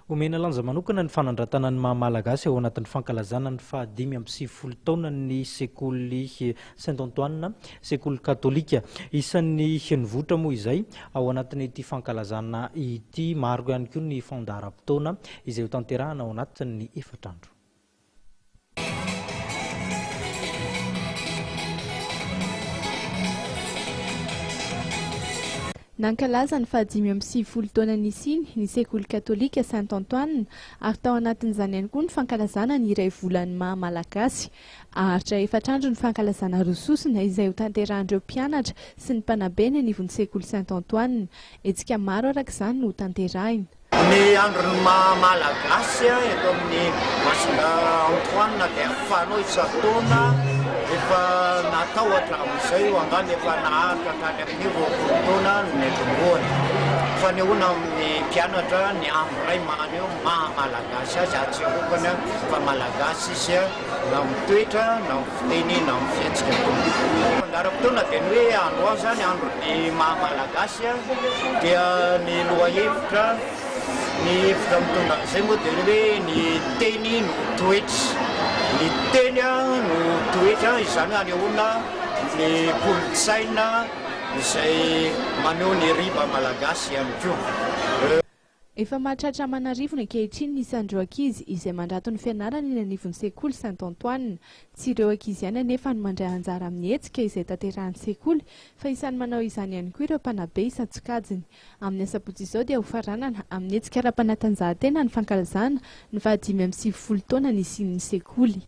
Omena lanja manokana ny fanandratana ny maha malagasy ao anatin'ny fankalazana ny fa-5 taonan'ny sekoly St Antoine, sekoly katolika. Isan'ny nivotra moa izay ao anatin'ity fankalazana ity, maro ihany koa ny fandaharam-potoana izay ho tanterahana ao anatin'ny 4 andro. Nankalaza ny fa-5 taonan'ny isiny ny sekoly katolika St Antoine ary tao anatin'izany ihany koa ny fankalazana ny iray volan'ny maha malagasy. Aharitra 4 andro ny fankalazana rososina izay ho tanterahan'ireo mpianatra sy ny mpanabe ny anivon'ny sekoly St Antoine. Hetsika maro araka izany no tanterahina. Ny andron'ny maha malagasy eto amin'ny St Antoine dia fanao isan-taona efa natao hatramin'izay angamba efa naharitra hatrany amin'ny 20 taona no nentomboana. Fanehoana amin'ny mpianatra ny amiray maneho maha malagasy azy ahatsiarokana fa malagasy izy na mitoetra na fiteny na fihetsika. Fandaharam-potoana dia ny hoe andro azy zany andron'ny maha malagasy dia ny lohahevitra ny hevitra mitondra izay moa dia hoe ny teny no toetra. Ny teny no toetra izany hanehoana ny kolontsaina izay maneho ny riba malagasy ihany koa. Efa mahatratra manarivony ankehitriny ny isan'ireo ankizy izay mandrato ny fianarana eny anivon'ny sekoly St Antoine. Tsy ireo ankizy ihany anefa no mandray anjara amin'ny hetsika izay tanterahan'ny sekoly, fa isan'ny manao izany ihany koa ireo mpanabe isan-tsokajiny. Amin'ny asabotsy izao dia Hefarana amin'ny hetsika ara-panatanjahantena ny fankalazana ny fa-5 taonan'ny isian'ny sekoly.